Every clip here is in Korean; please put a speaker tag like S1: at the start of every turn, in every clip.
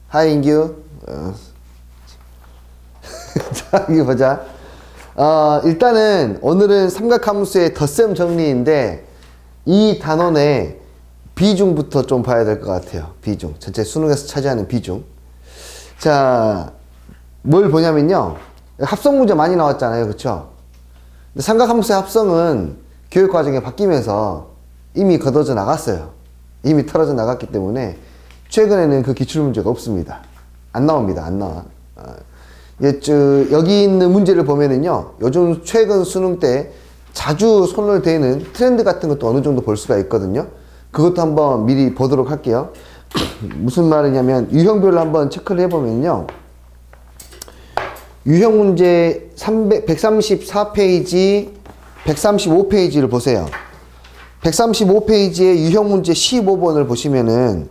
S1: 하이 인규. 자, 여기 보자. 일단은 오늘은 삼각함수의 덧셈 정리인데 이 단원의 비중부터 좀 봐야 될 것 같아요. 비중. 전체 수능에서 차지하는 비중. 자, 뭘 보냐면요. 합성 문제 많이 나왔잖아요. 그쵸? 근데 삼각함수의 합성은 교육과정에 바뀌면서 이미 걷어져 나갔어요. 이미 털어져 나갔기 때문에 최근에는 그 기출문제가 없습니다. 안 나옵니다. 안 나와. 여기 있는 문제를 보면은요, 요즘 최근 수능 때 자주 손을 대는 트렌드 같은 것도 어느 정도 볼 수가 있거든요. 그것도 한번 미리 보도록 할게요. 무슨 말이냐면, 유형별로 한번 체크를 해보면요. 유형 문제 134페이지, 135페이지를 보세요. 135페이지의 유형 문제 15번을 보시면은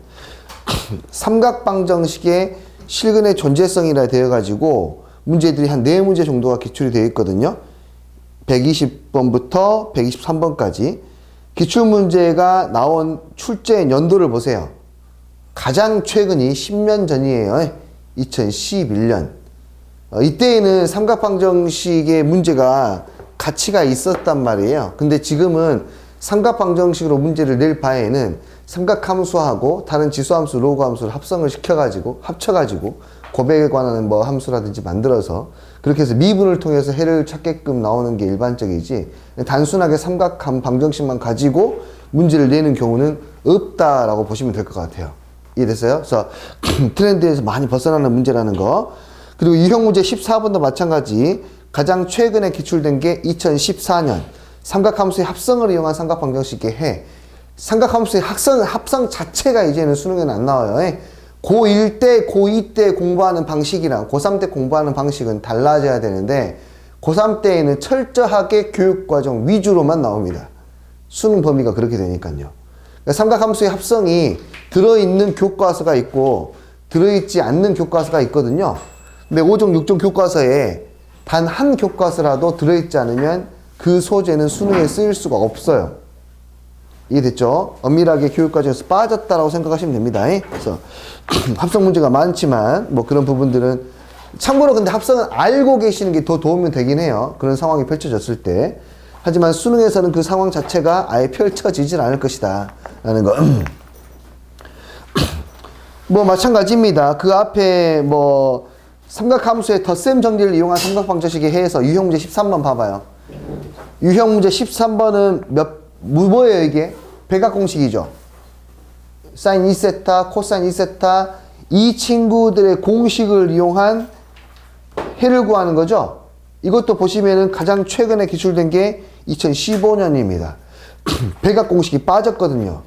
S1: 삼각방정식의 실근의 존재성이라 되어가지고 문제들이 한 4문제 정도가 기출이 되어 있거든요. 120번부터 123번까지. 기출문제가 나온 출제 연도를 보세요. 가장 최근이 10년 전이에요. 2011년. 이때에는 삼각방정식의 문제가 가치가 있었단 말이에요. 근데 지금은 삼각방정식으로 문제를 낼 바에는 삼각함수하고 다른 지수함수, 로그함수를 합성을 합쳐가지고 고백에 관한 뭐 함수라든지 만들어서 그렇게 해서 미분을 통해서 해를 찾게끔 나오는 게 일반적이지, 단순하게 삼각방정식만 가지고 문제를 내는 경우는 없다라고 보시면 될 것 같아요. 이해됐어요? 그래서 트렌드에서 많이 벗어나는 문제라는 거. 그리고 유형 문제 14번도 마찬가지. 가장 최근에 기출된 게 2014년 삼각함수의 합성을 이용한 삼각방정식의 해. 삼각함수의 합성 자체가 이제는 수능에는 안 나와요. 고1 때, 고2 때 공부하는 방식이랑 고3 때 공부하는 방식은 달라져야 되는데, 고3 때에는 철저하게 교육과정 위주로만 나옵니다. 수능 범위가 그렇게 되니까요. 그러니까 삼각함수의 합성이 들어있는 교과서가 있고 들어있지 않는 교과서가 있거든요. 근데 5종, 6종 교과서에 단 한 교과서라도 들어있지 않으면 그 소재는 수능에 쓰일 수가 없어요. 이해됐죠? 엄밀하게 교육과정에서 빠졌다라고 생각하시면 됩니다. 그래서 합성 문제가 많지만 뭐 그런 부분들은, 참고로 근데 합성은 알고 계시는 게 더 도움이 되긴 해요. 그런 상황이 펼쳐졌을 때. 하지만 수능에서는 그 상황 자체가 아예 펼쳐지질 않을 것이다 라는 거. 뭐 마찬가지입니다. 그 앞에 뭐 삼각함수의 덧셈 정리를 이용한 삼각방정식에 해서 유형 문제 13번 봐봐요. 유형 문제 13번은 뭐예요 이게? 백악공식이죠. 사인 2세타, 코사인 2세타, 이 친구들의 공식을 이용한 해를 구하는 거죠. 이것도 보시면은 가장 최근에 기출된 게 2015년입니다. 백악공식이 빠졌거든요.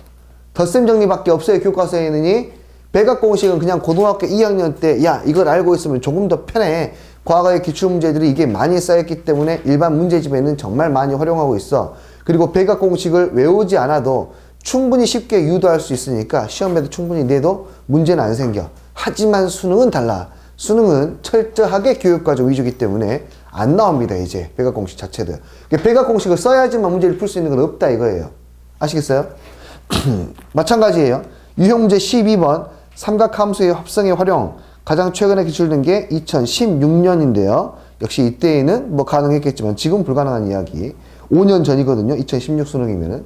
S1: 덧셈 정리밖에 없어요. 교과서에는. 백악공식은 그냥 고등학교 2학년 때, 야, 이걸 알고 있으면 조금 더 편해. 과거의 기출문제들이 이게 많이 쌓였기 때문에 일반 문제집에는 정말 많이 활용하고 있어. 그리고 백악공식을 외우지 않아도 충분히 쉽게 유도할 수 있으니까 시험에도 충분히 내도 문제는 안 생겨. 하지만 수능은 달라. 수능은 철저하게 교육과정 위주이기 때문에 안 나옵니다. 이제 백악공식 자체도. 백악공식을 써야지만 문제를 풀 수 있는 건 없다 이거예요. 아시겠어요? 마찬가지예요. 유형 문제 12번 삼각함수의 합성의 활용. 가장 최근에 기출된 게 2016년인데요. 역시 이때에는 뭐 가능했겠지만 지금 불가능한 이야기. 5년 전이거든요. 2016 수능이면은.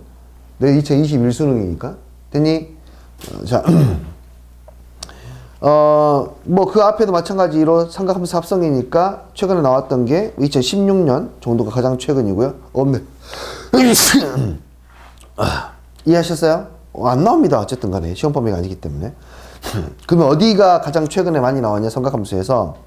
S1: 내일 2021 수능이니까. 됐니? 자. 뭐 그 앞에도 마찬가지로 삼각함수 합성이니까 최근에 나왔던 게 2016년 정도가 가장 최근이고요. 없네. 이해하셨어요? 안 나옵니다. 어쨌든 간에. 시험 범위가 아니기 때문에. 그러면 어디가 가장 최근에 많이 나왔냐? 삼각함수에서.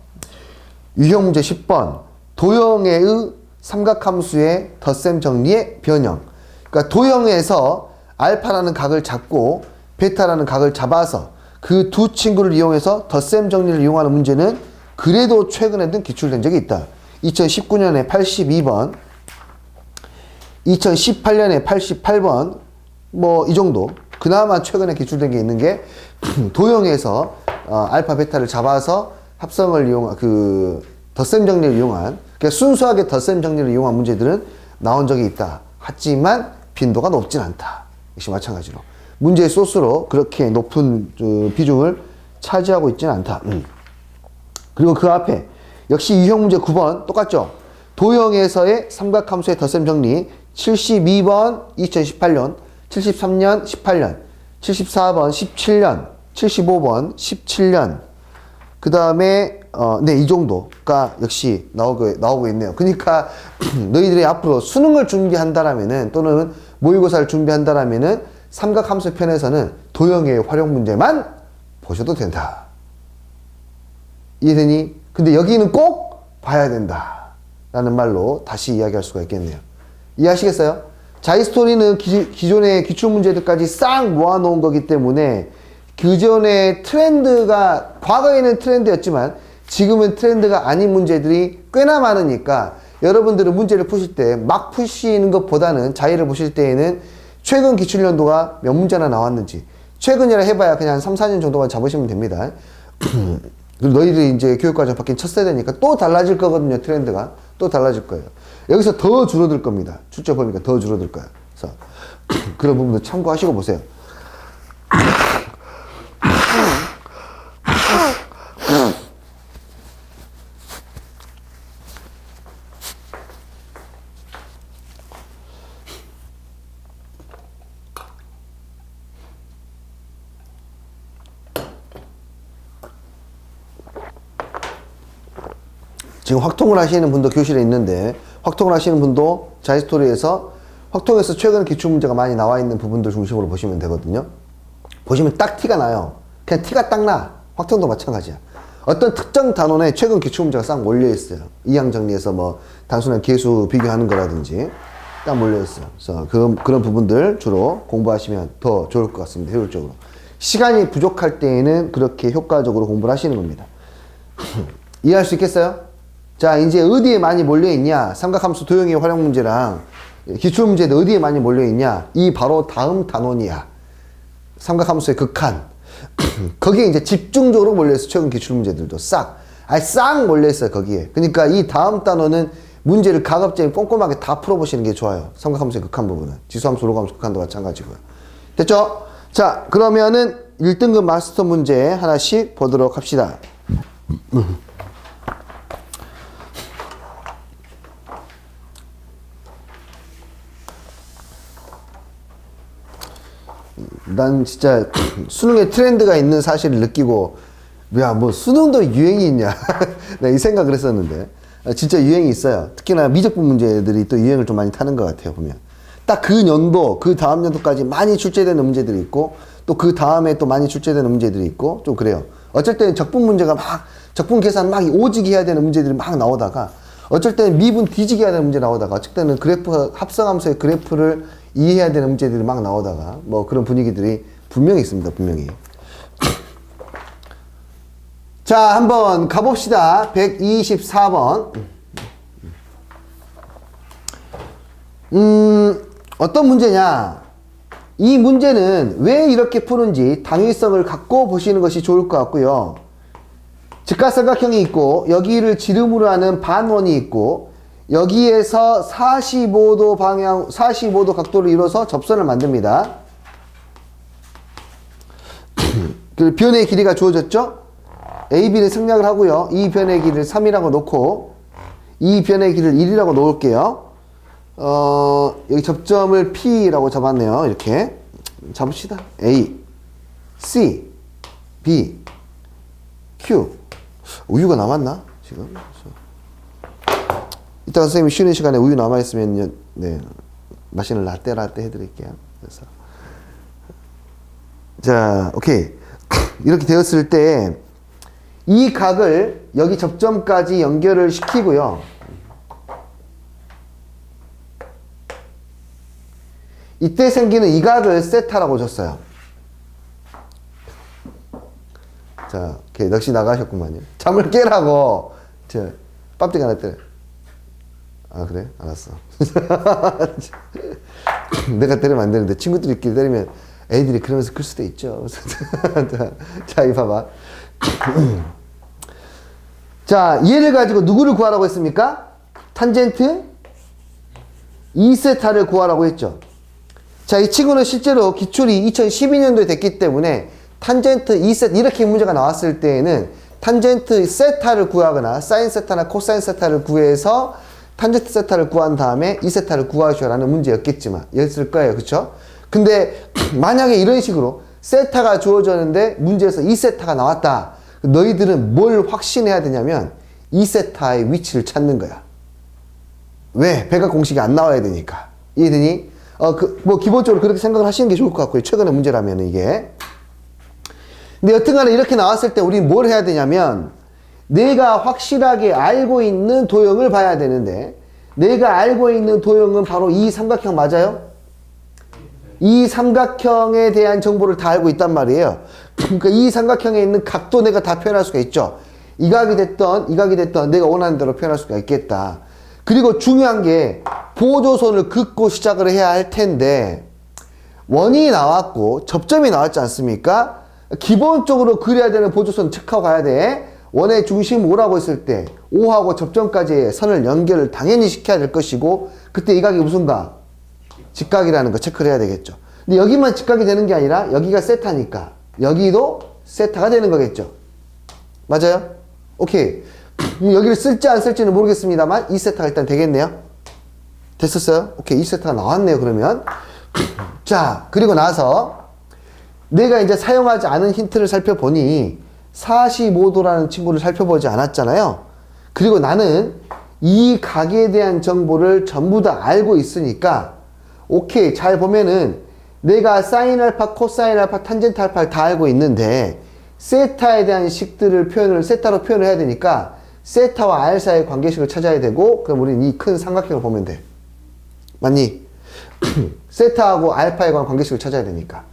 S1: 유형 문제 10번. 도형의 삼각함수의 덧셈 정리의 변형. 그러니까 도형에서 알파라는 각을 잡고 베타라는 각을 잡아서 그 두 친구를 이용해서 덧셈 정리를 이용하는 문제는 그래도 최근에는 기출된 적이 있다. 2019년에 82번, 2018년에 88번, 뭐 이 정도. 그나마 최근에 기출된 게 있는 게 도형에서 알파, 베타를 잡아서 합성을 이용한 덧셈 정리를 이용한, 그러니까 순수하게 덧셈 정리를 이용한 문제들은 나온 적이 있다. 하지만 빈도가 높진 않다. 역시 마찬가지로. 문제의 소스로 그렇게 높은 비중을 차지하고 있지는 않다. 그리고 그 앞에 역시 유형 문제 9번 똑같죠. 도형에서의 삼각함수의 덧셈 정리 72번 2018년, 73년 18년, 74번 17년, 75번 17년. 그 다음에 네, 이 정도가 역시 나오고 있네요. 그러니까 너희들이 앞으로 수능을 준비한다라면은 또는 모의고사를 준비한다라면은 삼각함수 편에서는 도형의 활용 문제만 보셔도 된다. 이해되니? 근데 여기는 꼭 봐야 된다 라는 말로 다시 이야기할 수가 있겠네요. 이해하시겠어요? 자이스토리는 기존의 기출문제들까지 싹 모아놓은 거기 때문에 그전의 트렌드가 과거에는 트렌드였지만 지금은 트렌드가 아닌 문제들이 꽤나 많으니까 여러분들은 문제를 푸실 때 막 푸시는 것보다는 자의를 보실 때에는 최근 기출연도가 몇 문제나 나왔는지 최근이라 해봐야 그냥 3, 4년 정도만 잡으시면 됩니다. 그리고 너희들이 이제 교육과정 바뀐 첫 세대니까 또 달라질 거거든요. 트렌드가 또 달라질 거예요. 여기서 더 줄어들 겁니다. 출제 보니까 더 줄어들 거예요. 그래서 그런 부분도 참고하시고 보세요. 지금 확통을 하시는 분도 교실에 있는데 확통을 하시는 분도 자이스토리에서 확통에서 최근 기출문제가 많이 나와 있는 부분들 중심으로 보시면 되거든요. 보시면 딱 티가 나요. 그냥 티가 딱 나. 확통도 마찬가지야. 어떤 특정 단원에 최근 기출문제가 싹 몰려있어요. 이항정리에서 뭐 단순한 계수 비교하는 거라든지 딱 몰려있어요. 그래서 그런 부분들 주로 공부하시면 더 좋을 것 같습니다. 효율적으로. 시간이 부족할 때에는 그렇게 효과적으로 공부를 하시는 겁니다. 이해할 수 있겠어요? 자, 이제 어디에 많이 몰려있냐? 삼각함수 도형의 활용 문제랑 기출문제도 어디에 많이 몰려있냐? 이 바로 다음 단원이야. 삼각함수의 극한. 거기에 이제 집중적으로 몰려있어. 최근 기출문제들도 싹 몰려있어요. 거기에. 그러니까 이 다음 단원은 문제를 가급적이 꼼꼼하게 다 풀어보시는 게 좋아요. 삼각함수의 극한 부분은. 지수함수, 로그함수 극한도 마찬가지고요. 됐죠? 자, 그러면은 1등급 마스터 문제 하나씩 보도록 합시다. 난 진짜 수능에 트렌드가 있는 사실을 느끼고 야, 뭐 수능도 유행이 있냐 나 이 생각을 했었는데 진짜 유행이 있어요. 특히나 미적분 문제들이 또 유행을 좀 많이 타는 것 같아요. 보면 딱 그 연도 그 다음 연도까지 많이 출제되는 문제들이 있고 또 그 다음에 또 많이 출제되는 문제들이 있고 좀 그래요. 어쩔 때는 적분 문제가 막 적분 계산 막 오지게 해야 되는 문제들이 막 나오다가 어쩔 때는 미분 뒤지게 해야 되는 문제 나오다가 어쩔 때는 그래프 합성함수의 그래프를 이해해야 되는 문제들이 막 나오다가 뭐 그런 분위기들이 분명히 있습니다. 분명히. 자, 한번 가봅시다. 124번. 어떤 문제냐? 이 문제는 왜 이렇게 푸는지 당위성을 갖고 보시는 것이 좋을 것 같고요. 직각삼각형이 있고 여기를 지름으로 하는 반원이 있고 여기에서 45도 각도를 이뤄서 접선을 만듭니다. 그 변의 길이가 주어졌죠? AB를 생략을 하고요. 이 변의 길이를 3이라고 놓고 이 변의 길이를 1이라고 놓을게요. 여기 접점을 P라고 잡았네요. 이렇게 잡읍시다. A, C, B, Q. 우유가 남았나? 지금? 이따가 선생님이 쉬는 시간에 우유 남아있으면 네, 마시는 라떼 해드릴게요. 그래서 자, 오케이. 이렇게 되었을 때 이 각을 여기 접점까지 연결을 시키고요. 이때 생기는 이 각을 세타라고 줬어요. 자, 오케이. 넋이 나가셨구만요. 잠을 깨라고. 빡대기 하나 때려. 아, 그래? 알았어. 내가 때리면 안 되는데 친구들끼리 때리면 애들이 그러면서 클 수도 있죠. 자, 이거 봐봐. 자, 얘를 가지고 누구를 구하라고 했습니까? 탄젠트 2세타를 구하라고 했죠. 자, 이 친구는 실제로 기출이 2012년도에 됐기 때문에 탄젠트 2세타 이렇게 문제가 나왔을 때에는 탄젠트 세타를 구하거나 사인 세타나 코사인 세타를 구해서 탄젠트 세타를 구한 다음에 2세타를 구하셔라는 문제였겠지만 였을 거예요. 그쵸? 근데 만약에 이런 식으로 세타가 주어졌는데 문제에서 2세타가 나왔다. 너희들은 뭘 확신해야 되냐면 2세타의 위치를 찾는 거야. 왜? 배각 공식이 안 나와야 되니까. 이해되니? 뭐 기본적으로 그렇게 생각을 하시는 게 좋을 것 같고요. 최근의 문제라면 이게. 근데 여튼간에 이렇게 나왔을 때 우리는 뭘 해야 되냐면 내가 확실하게 알고 있는 도형을 봐야 되는데 내가 알고 있는 도형은 바로 이 삼각형 맞아요? 이 삼각형에 대한 정보를 다 알고 있단 말이에요. 그러니까 이 삼각형에 있는 각도 내가 다 표현할 수가 있죠. 이 각이 됐던 내가 원하는 대로 표현할 수가 있겠다. 그리고 중요한 게 보조선을 긋고 시작을 해야 할 텐데 원이 나왔고 접점이 나왔지 않습니까? 기본적으로 그려야 되는 보조선 체크하고 가야 돼. 원의 중심 O라고 했을 때 O하고 접점까지의 선을 연결을 당연히 시켜야 될 것이고 그때 이 각이 무슨 각? 직각이라는 거 체크를 해야 되겠죠. 근데 여기만 직각이 되는 게 아니라 여기가 세타니까 여기도 세타가 되는 거겠죠. 맞아요? 오케이. 여기를 쓸지 안 쓸지는 모르겠습니다만 2세타가 일단 되겠네요. 됐었어요? 오케이. 2세타가 나왔네요. 그러면 자, 그리고 나서 내가 이제 사용하지 않은 힌트를 살펴보니 45도라는 친구를 살펴보지 않았잖아요. 그리고 나는 이 각에 대한 정보를 전부 다 알고 있으니까 오케이. 잘 보면은 내가 사인 알파, 코사인 알파, 탄젠트 알파를 다 알고 있는데 세타에 대한 식들을 세타로 표현을 해야 되니까 세타와 R 사이의 관계식을 찾아야 되고 그럼 우리는 이 큰 삼각형을 보면 돼. 맞니? 세타하고 알파에 관한 관계식을 찾아야 되니까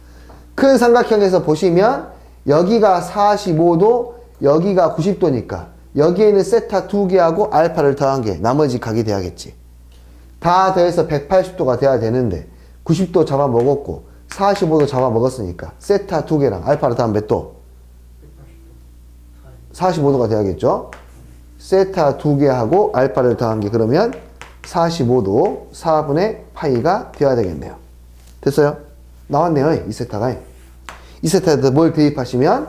S1: 큰 삼각형에서 보시면 여기가 45도 여기가 90도니까 여기에는 세타 2개하고 알파를 더한 게 나머지 각이 돼야겠지. 다 더해서 180도가 돼야 되는데 90도 잡아먹었고 45도 잡아먹었으니까 세타 2개랑 알파를 더하면 몇 도? 45도가 돼야겠죠. 세타 2개하고 알파를 더한 게 그러면 45도 4분의 파이가 되어야 되겠네요. 됐어요? 나왔네요. 2세타가. 2세타에다 뭘 대입하시면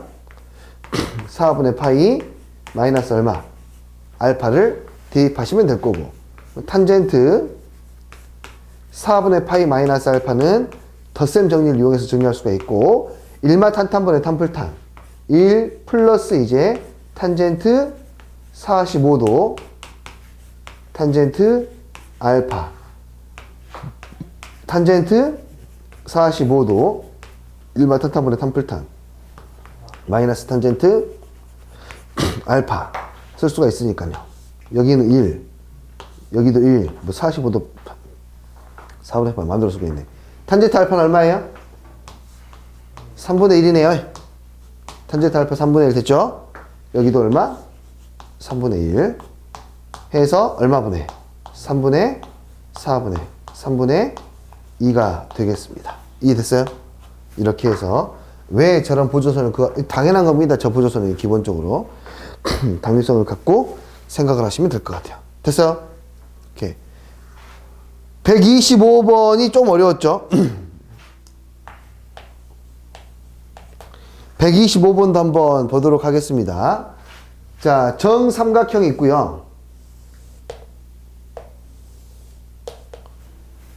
S1: 4분의 파이 마이너스 얼마? 알파를 대입하시면 될 거고 탄젠트 4분의 파이 마이너스 알파는 덧셈 정리를 이용해서 정리할 수가 있고 1마 탄탄분의 탄풀탄 1 플러스 이제 탄젠트 45도 탄젠트 알파 탄젠트 45도 1마 탄탄분의 탄풀탄 마이너스 탄젠트 알파 쓸 수가 있으니까요. 여기는 1 여기도 1 뭐 45도 4분의 8 만들어 쓰고 있네. 탄젠트 알파는 얼마예요? 3분의 1이네요. 탄젠트 알파 3분의 1 됐죠? 여기도 얼마? 3분의 1 해서 얼마분의? 3분의 4분의 3분의 2가 되겠습니다. 이해됐어요? 이렇게 해서 왜 저런 보조선을 당연한 겁니다. 저 보조선은 기본적으로 당위성을 갖고 생각을 하시면 될 것 같아요. 됐어요? 오케이. 125번이 좀 어려웠죠? 125번도 한번 보도록 하겠습니다. 자, 정삼각형이 있고요.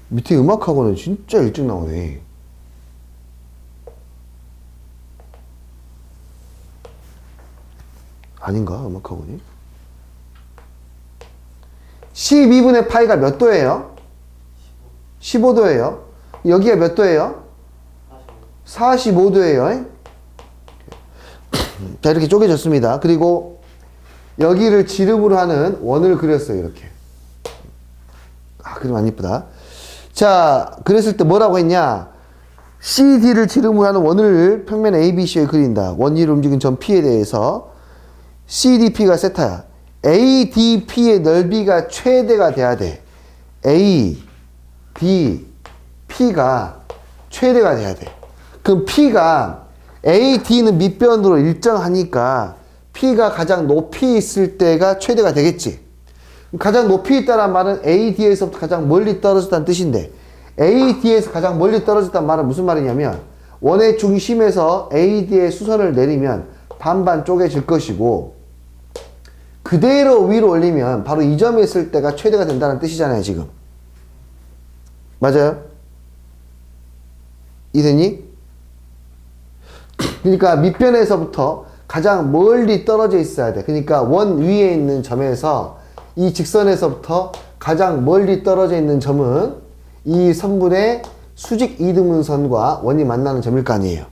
S1: 밑에 음악학원은 진짜 일찍 나오네. 아닌가? 음악학원이? 12분의 파이가 몇 도예요? 15도예요. 여기가 몇 도예요? 45도예요. 자, 이렇게 쪼개졌습니다. 그리고 여기를 지름으로 하는 원을 그렸어요. 이렇게. 아, 그림 안 이쁘다. 자, 그랬을 때 뭐라고 했냐? CD를 지름으로 하는 원을 평면 ABC에 그린다. 원위를 움직인 점 P에 대해서 CDP가 세타야. ADP의 넓이가 최대가 돼야 돼. ADP가 최대가 돼야 돼. 그럼 P가 AD는 밑변으로 일정하니까 P가 가장 높이 있을 때가 최대가 되겠지. 가장 높이 있다는 말은 AD에서부터 가장 멀리 떨어졌다는 뜻인데 AD에서 가장 멀리 떨어졌단 말은 무슨 말이냐면 원의 중심에서 AD의 수선을 내리면 반반 쪼개질 것이고 그대로 위로 올리면 바로 이 점에 있을 때가 최대가 된다는 뜻이잖아요, 지금. 맞아요? 이해되니? 그러니까 밑변에서부터 가장 멀리 떨어져 있어야 돼. 그러니까 원 위에 있는 점에서 이 직선에서부터 가장 멀리 떨어져 있는 점은 이 선분의 수직 이등분선과 원이 만나는 점일 거 아니에요.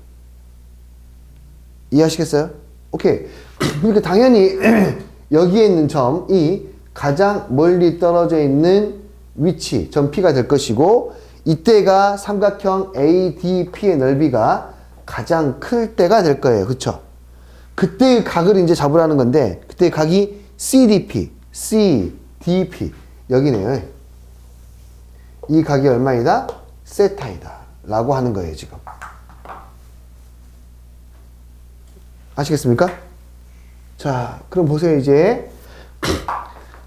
S1: 이해하시겠어요? 오케이. 그러니까 당연히 여기에 있는 점이 가장 멀리 떨어져 있는 위치, 점 P가 될 것이고 이때가 삼각형 ADP의 넓이가 가장 클 때가 될 거예요. 그쵸? 그때의 각을 이제 잡으라는 건데 그때의 각이 CDP, CDP 여기네요. 이 각이 얼마이다? 세타이다 라고 하는 거예요, 지금. 아시겠습니까? 자, 그럼 보세요. 이제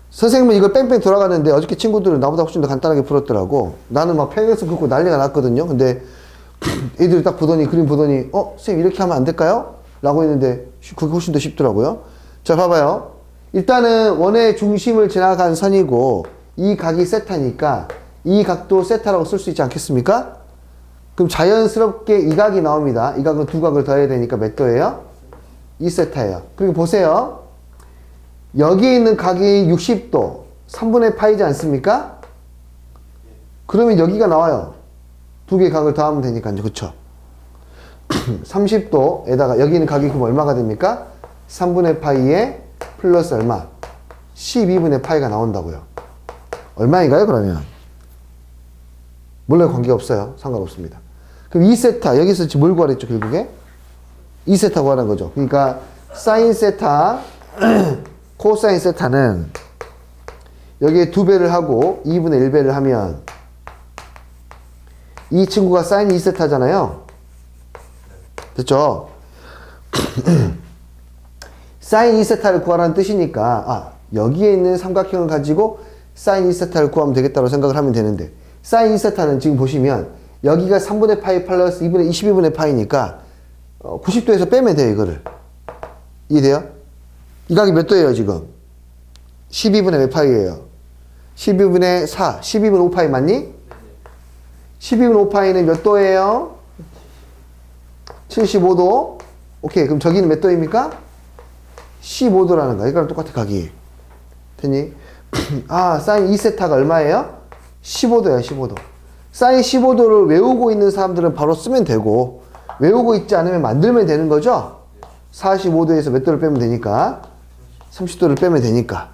S1: 선생님은 이걸 뺑뺑 돌아가는데 어저께 친구들은 나보다 훨씬 더 간단하게 풀었더라고. 나는 막 팽에서 긋고 난리가 났거든요. 근데 애들이 딱 보더니 그림 보더니 선생님 이렇게 하면 안 될까요? 라고 했는데 그게 훨씬 더 쉽더라고요. 자, 봐봐요. 일단은 원의 중심을 지나간 선이고 이 각이 세타니까 이 각도 세타라고 쓸 수 있지 않겠습니까? 그럼 자연스럽게 이 각이 나옵니다. 이 각은 두 각을 더해야 되니까 몇 도예요? 2세타예요. 그리고 보세요. 여기 있는 각이 60도 3분의 파이지 않습니까? 그러면 여기가 나와요. 두 개의 각을 더하면 되니까요. 그쵸? 30도에다가 여기 있는 각이 그럼 얼마가 됩니까? 3분의 파이에 플러스 얼마? 12분의 파이가 나온다고요. 얼마인가요, 그러면? 물론 관계가 없어요. 상관없습니다. 그럼 2세타, 여기서 지금 뭘 구하랬죠, 결국에? 2세타 구하는 거죠. 그러니까, 사인 세타, 코사인 세타는 여기에 2배를 하고 2분의 1배를 하면 이 친구가 사인 2세타잖아요. 됐죠? 사인 2세타를 구하라는 뜻이니까, 여기에 있는 삼각형을 가지고 사인 2세타를 구하면 되겠다고 생각을 하면 되는데, 사인 2세타는 지금 보시면, 여기가 3분의 파이 플러스 2분의 22분의 파이니까, 90도에서 빼면 돼요, 이거를. 이해돼요? 이 각이 몇 도예요, 지금? 12분의 몇 파이예요? 12분의 4, 12분의 5파이 맞니? 12분의 5파이는 몇 도예요? 75도. 오케이, 그럼 저기는 몇 도입니까? 15도라는 거야. 이거랑 똑같아, 각이. 됐니? 사인 2세타가 얼마예요? 15도야, 15도. 사인 15도를 외우고 있는 사람들은 바로 쓰면 되고, 외우고 있지 않으면 만들면 되는 거죠? 45도에서 몇 도를 빼면 되니까? 30도를 빼면 되니까.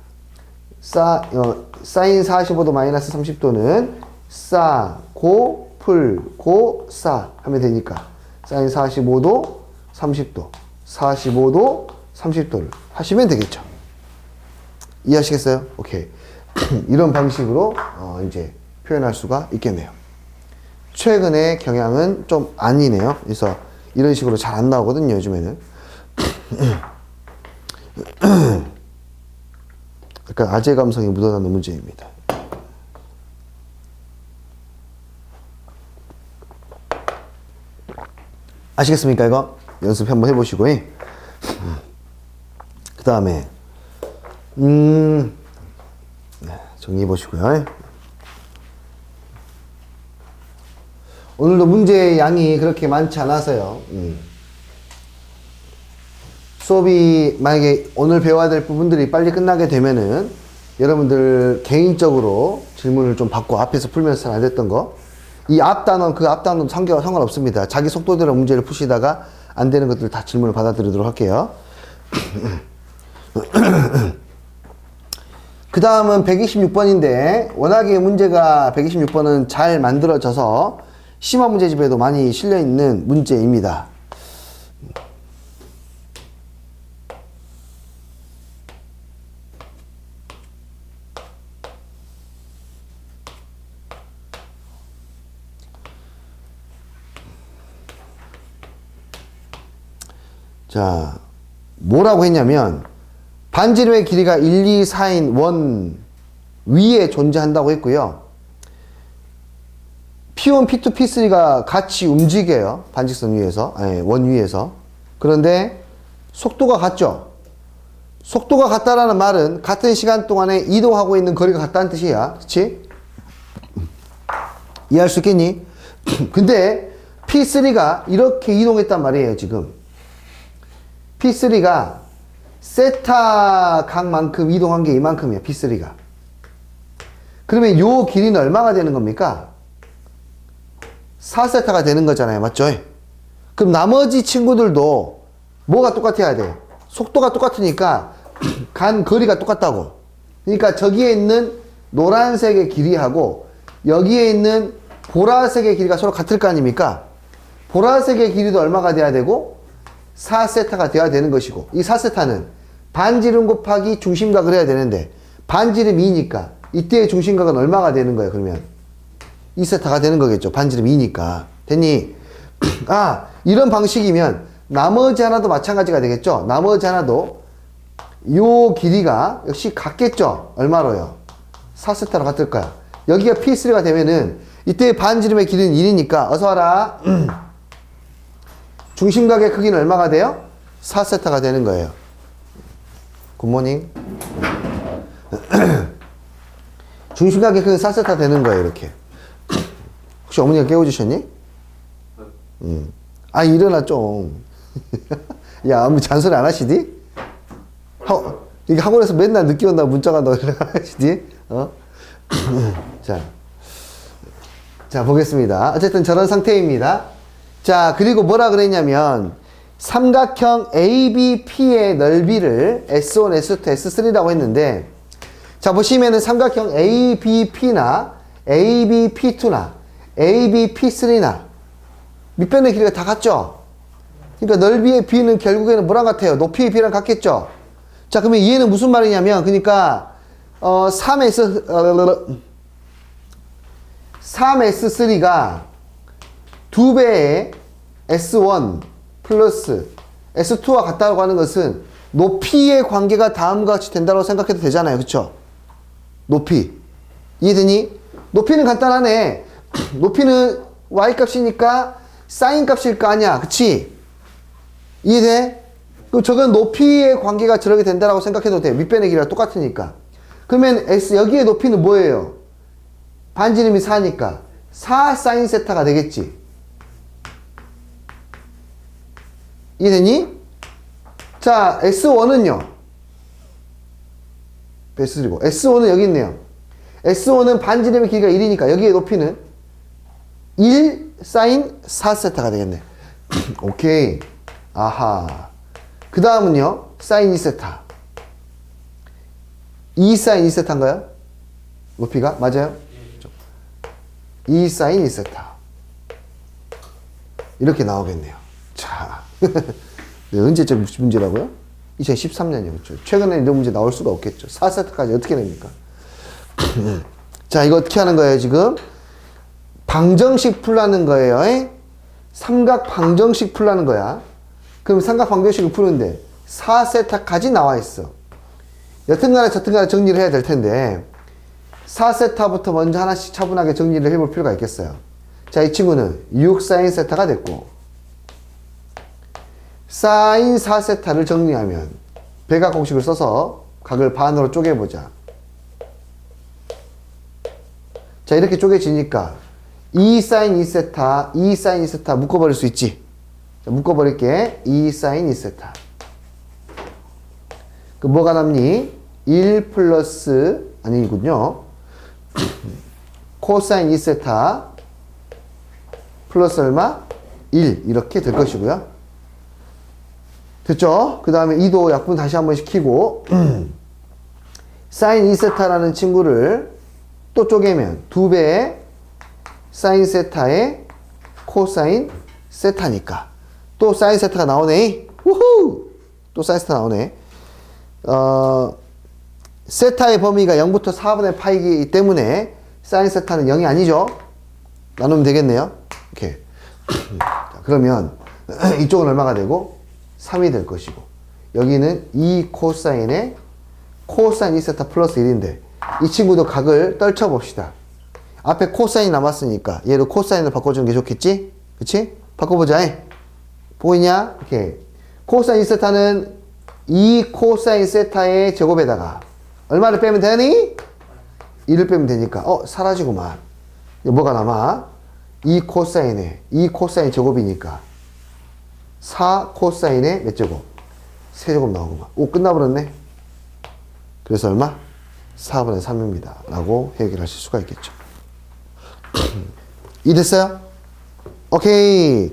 S1: 사인 45도 마이너스 30도는 고, 풀, 싸 하면 되니까. 사인 45도, 30도. 45도, 30도를 하시면 되겠죠. 이해하시겠어요? 오케이. 이런 방식으로 이제 표현할 수가 있겠네요. 최근의 경향은 좀 아니네요. 그래서 이런 식으로 잘 안 나오거든요, 요즘에는. 약간 아재 감성이 묻어나는 문제입니다. 아시겠습니까, 이거? 연습 한번 해보시고. 그 다음에 정리해 보시고요. 오늘도 문제 양이 그렇게 많지 않아서요. 수업이 만약에 오늘 배워야 될 부분들이 빨리 끝나게 되면은 여러분들 개인적으로 질문을 좀 받고 앞에서 풀면서 잘 안 됐던 거, 이 앞 단원 그 앞 단원 상관없습니다. 자기 속도대로 문제를 푸시다가 안 되는 것들 다 질문을 받아들이도록 할게요. 그 다음은 126번인데 워낙에 문제가 126번은 잘 만들어져서 심화 문제집에도 많이 실려있는 문제입니다. 자, 뭐라고 했냐면 반지름의 길이가 1, 2, 4인 원 위에 존재한다고 했고요. P1, P2, P3가 같이 움직여요. 반직선 위에서, 아니, 원 위에서. 그런데 속도가 같죠? 속도가 같다라는 말은 같은 시간 동안에 이동하고 있는 거리가 같다는 뜻이야. 그치? 이해할 수 있겠니? 근데 P3가 이렇게 이동했단 말이에요, 지금. P3가 세타 각만큼 이동한 게 이만큼이에요, P3가. 그러면 요 길이는 얼마가 되는 겁니까? 4세타가 되는 거잖아요. 맞죠? 그럼 나머지 친구들도 뭐가 똑같아야 돼? 속도가 똑같으니까 간 거리가 똑같다고. 그러니까 저기에 있는 노란색의 길이하고 여기에 있는 보라색의 길이가 서로 같을 거 아닙니까? 보라색의 길이도 얼마가 돼야 되고 4세타가 돼야 되는 것이고, 이 4세타는 반지름 곱하기 중심각을 해야 되는데 반지름 2니까 이때의 중심각은 얼마가 되는 거예요? 그러면 2세타가 되는 거겠죠. 반지름 2니까. 됐니? 아, 이런 방식이면 나머지 하나도 마찬가지가 되겠죠. 나머지 하나도 요 길이가 역시 같겠죠. 얼마로요? 4세타로 같을 거야. 여기가 P3가 되면은 이때 반지름의 길이는 1이니까 어서 와라. 중심각의 크기는 얼마가 돼요? 4세타가 되는 거예요. 굿모닝. 중심각의 크기는 4세타 되는 거예요. 이렇게. 혹시 어머니가 깨워주셨니? 아, 일어나 좀. 야, 어머니 잔소리 안 하시디? 이게 학원에서 맨날 늦게 온다고 문자가 너 하시디? 자, 보겠습니다. 어쨌든 저런 상태입니다. 자, 그리고 뭐라 그랬냐면, 삼각형 ABP의 넓이를 S1, S2, S3라고 했는데, 자, 보시면은 삼각형 ABP나 ABP2나 ABP3나 밑변의 길이가 다 같죠? 그러니까 넓이의 B는 결국에는 뭐랑 같아요? 높이의 B랑 같겠죠? 자, 그러면 얘는 무슨 말이냐면, 그러니까 3S3가 2배의 S1 플러스 S2와 같다고 하는 것은 높이의 관계가 다음과 같이 된다고 생각해도 되잖아요. 그쵸? 높이. 이해되니? 높이는 간단하네. 높이는 Y값이니까 사인 값일 거 아니야. 그치? 이해돼? 그럼 저건 높이의 관계가 저렇게 된다고 생각해도 돼. 밑변의 길이랑 똑같으니까. 그러면 여기의 높이는 뭐예요? 반지름이 4니까 4 사인 세타가 되겠지. 이해되니? 자, S1은요. S3고. S1은 여기 있네요. S1은 반지름의 길이가 1이니까 여기의 높이는 1 사인 4세타가 되겠네. 오케이. 아하. 그 다음은요. 사인 2세타. 2 사인 2세타인가요? 높이가? 맞아요? 2 사인 2세타. 이렇게 나오겠네요. 자. 네, 언제적 문제라고요? 2013년이요. 그렇죠? 최근에 이런 문제 나올 수가 없겠죠. 4세트까지 어떻게 냅니까? 자, 이거 어떻게 하는 거예요, 지금? 방정식 풀라는 거예요. 삼각 방정식 풀라는 거야. 그럼 삼각 방정식을 푸는데 4세타까지 나와 있어. 여튼간에 저튼간에 정리를 해야 될 텐데 4세타부터 먼저 하나씩 차분하게 정리를 해볼 필요가 있겠어요. 자, 이 친구는 6 사인 세타가 됐고 사인 4세타를 정리하면 배각 공식을 써서 각을 반으로 쪼개보자. 자, 이렇게 쪼개지니까 2 사인 2세타, 2 사인 2세타 묶어버릴 수 있지. 자, 묶어버릴게. 2 사인 2세타. 그 뭐가 남니? 1 플러스 아니군요. 코사인 2세타 플러스 얼마? 1 이렇게 될 것이고요. 됐죠? 그 다음에 2도 약분 다시 한번 시키고 사인 2세타라는 친구를 또 쪼개면 2배의 사인 세타의 코사인 세타니까 또 사인 세타가 나오네. 우후! 또 사인 세타 나오네. 세타의 범위가 0부터 4분의 파이기 때문에 사인 세타는 0이 아니죠. 나누면 되겠네요. 이렇게. 자, 그러면 이쪽은 얼마가 되고 3이 될 것이고 여기는 2 코사인의 코사인 2세타 플러스 1인데 이 친구도 각을 떨쳐 봅시다. 앞에 코사인이 남았으니까 얘를 코사인으로 바꿔주는 게 좋겠지? 그치? 바꿔보자. 보고 있냐? 이렇게. 코사인 세타는 2 코사인 세타의 제곱에다가 얼마를 빼면 되니? 1을 빼면 되니까 사라지구만. 뭐가 남아? 2 코사인의 제곱이니까 4 코사인의 몇 제곱? 세제곱 나오구만. 오, 끝나버렸네. 그래서 얼마? 4분의 3입니다 라고 해결하실 수가 있겠죠. 이해됐어요? 오케이.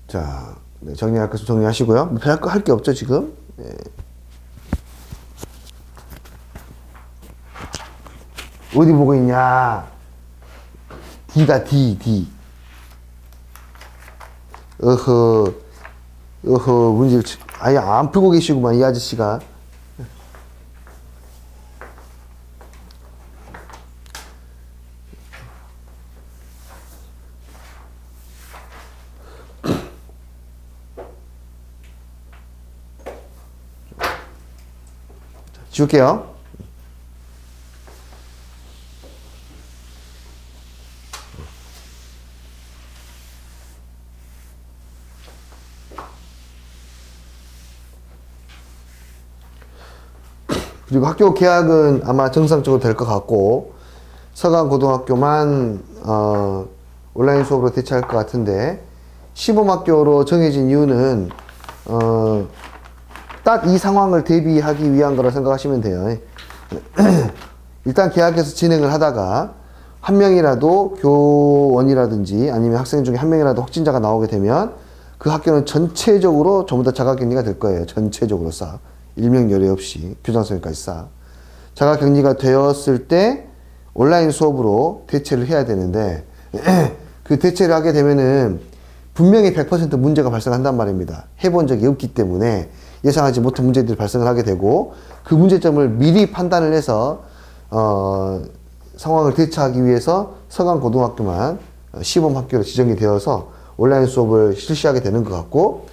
S1: 자, 네, 정리할 것을 정리하시고요. 별 거 할 게 없죠 지금. 네. 어디 보고 있냐? D다 D. 문제를 아예 안 풀고 계시구만 이 아저씨가. 지울게요. 그리고 학교 개학은 아마 정상적으로 될 것 같고 서강고등학교만 온라인 수업으로 대체할 것 같은데 시범학교로 정해진 이유는 딱 이 상황을 대비하기 위한 거라 생각하시면 돼요. 일단 개학해서 진행을 하다가 한 명이라도 교원이라든지 아니면 학생 중에 한 명이라도 확진자가 나오게 되면 그 학교는 전체적으로 전부 다 자가격리가 될 거예요. 전체적으로 싹. 일명열애 없이 교장선생님까지 싹. 자가격리가 되었을 때 온라인 수업으로 대체를 해야 되는데 그 대체를 하게 되면은 분명히 100% 문제가 발생한단 말입니다. 해본 적이 없기 때문에 예상하지 못한 문제들이 발생을 하게 되고 그 문제점을 미리 판단을 해서 상황을 대처하기 위해서 서강고등학교만 시범학교로 지정이 되어서 온라인 수업을 실시하게 되는 것 같고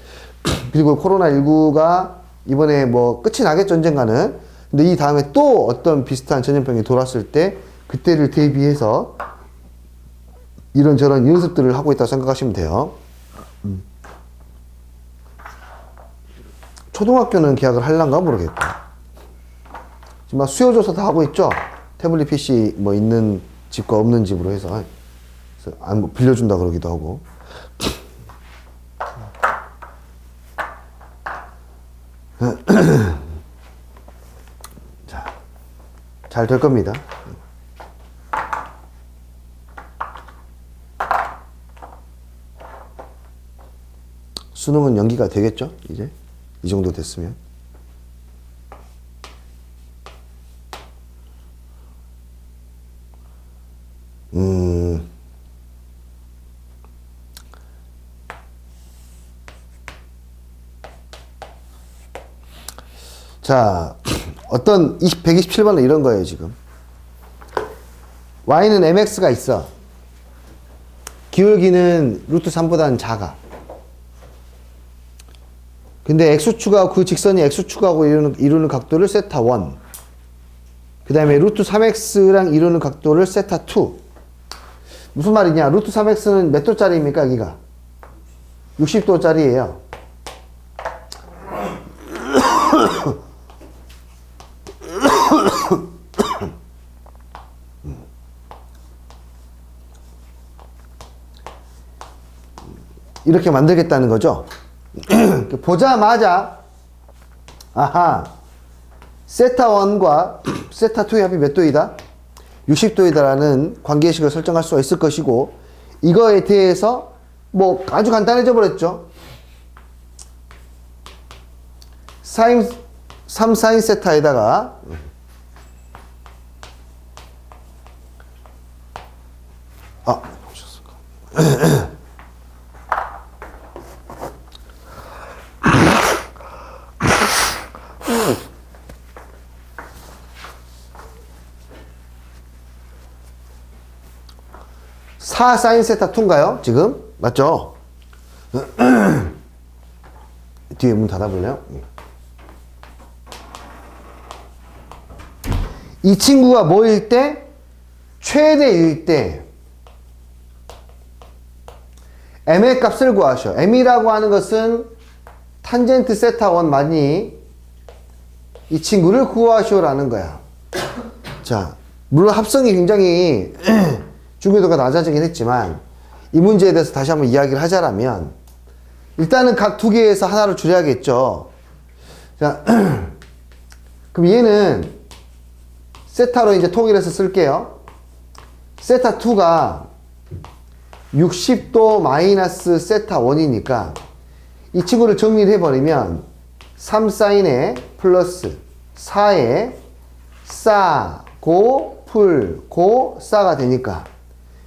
S1: 그리고 코로나19가 이번에 뭐 끝이 나겠죠 언젠가는. 근데 이 다음에 또 어떤 비슷한 전염병이 돌았을 때 그때를 대비해서 이런저런 연습들을 하고 있다고 생각하시면 돼요. 초등학교는 개학을 할란가 모르겠다. 지금 수요조사 다 하고 있죠. 태블릿 PC 뭐 있는 집과 없는 집으로 해서 안 빌려준다 그러기도 하고. 자, 잘 될 겁니다. 수능은 연기가 되겠죠? 이제 이 정도 됐으면. 자, 어떤 127번은 이런 거예요, 지금. y는 mx가 있어. 기울기는 루트 3보다는 작아. 근데 x축하고 그 직선이 x축하고 이루는 각도를 세타 1. 그 다음에 루트 3x랑 이루는 각도를 세타 2. 무슨 말이냐? 루트 3x는 몇 도짜리입니까, 여기가? 60도짜리예요. 이렇게 만들겠다는 거죠. 보자마자 아하 세타 1과 세타 2의 합이 몇 도이다? 60도이다라는 관계식을 설정할 수가 있을 것이고 이거에 대해서 뭐 아주 간단해져 버렸죠. 3 사인 세타에다가 4 사인 세타 2인가요? 지금? 맞죠? 뒤에 문 닫아볼래요? 이 친구가 뭐일 때? 최대일 때 m의 값을 구하셔. m이라고 하는 것은 탄젠트 세타 1 맞니? 이 친구를 구하시오라는 거야. 자, 물론 합성이 굉장히 중요도가 낮아지긴 했지만 이 문제에 대해서 다시 한번 이야기를 하자라면 일단은 각 두 개에서 하나를 줄여야겠죠. 자, 그럼 얘는 세타로 이제 통일해서 쓸게요. 세타 2가 60도 마이너스 세타 1이니까 이 친구를 정리를 해버리면 3사인에 플러스 4에 싸, 고, 풀, 고, 싸가 되니까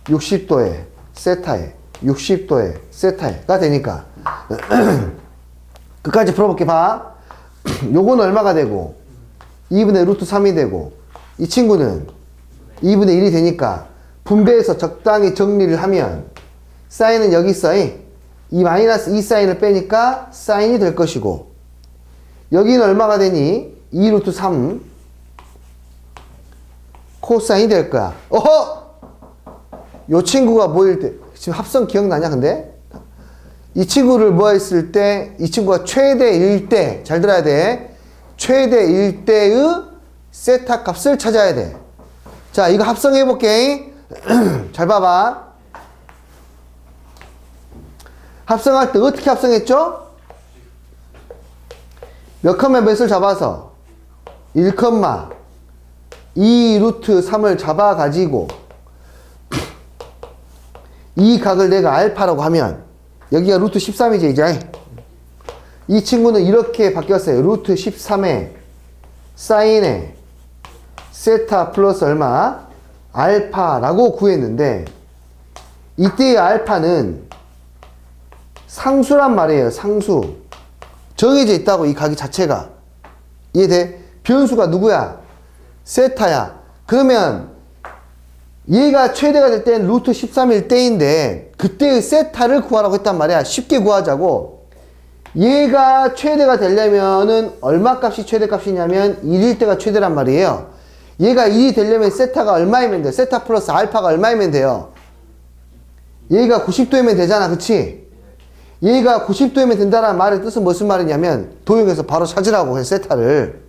S1: 60도에 세타에 60도에 세타에가 되니까 끝까지 풀어볼게 봐. 요건 얼마가 되고 2분의 루트 3이 되고 이 친구는 2분의 1이 되니까 분배해서 적당히 정리를 하면 사인은 여기 있어. 이 마이너스 2 사인을 빼니까 사인이 될 것이고 여기는 얼마가 되니? 2 루트 3 코사인이 될 거야. 어허! 요 친구가 뭐일 때 지금 합성 기억나냐 근데? 이 친구를 뭐 했을 때 이 친구가 최대일 때 잘 들어야 돼. 최대일 때의 세타 값을 찾아야 돼. 자, 이거 합성해 볼게. 잘 봐봐. 합성할 때 어떻게 합성했죠? 몇 컴마 몇을 잡아서 1, 2 루트 3을 잡아가지고 이 각을 내가 알파라고 하면 여기가 루트 13이지 이제. 이 친구는 이렇게 바뀌었어요. 루트 13에 사인에 세타 플러스 얼마? 알파라고 구했는데 이때의 알파는 상수란 말이에요. 상수. 정해져 있다고 이 각이 자체가. 이해돼? 변수가 누구야? 세타야. 그러면 얘가 최대가 될 때는 루트 13일 때인데 그때의 세타를 구하라고 했단 말이야. 쉽게 구하자고. 얘가 최대가 되려면은 얼마 값이 최대값이냐면 1일 때가 최대란 말이에요. 얘가 1이 되려면 세타가 얼마이면 돼? 세타 플러스 알파가 얼마이면 돼요? 얘가 90도이면 되잖아. 그치? 얘가 90도이면 된다는 말의 뜻은 무슨 말이냐면 도형에서 바로 찾으라고 해. 세타를.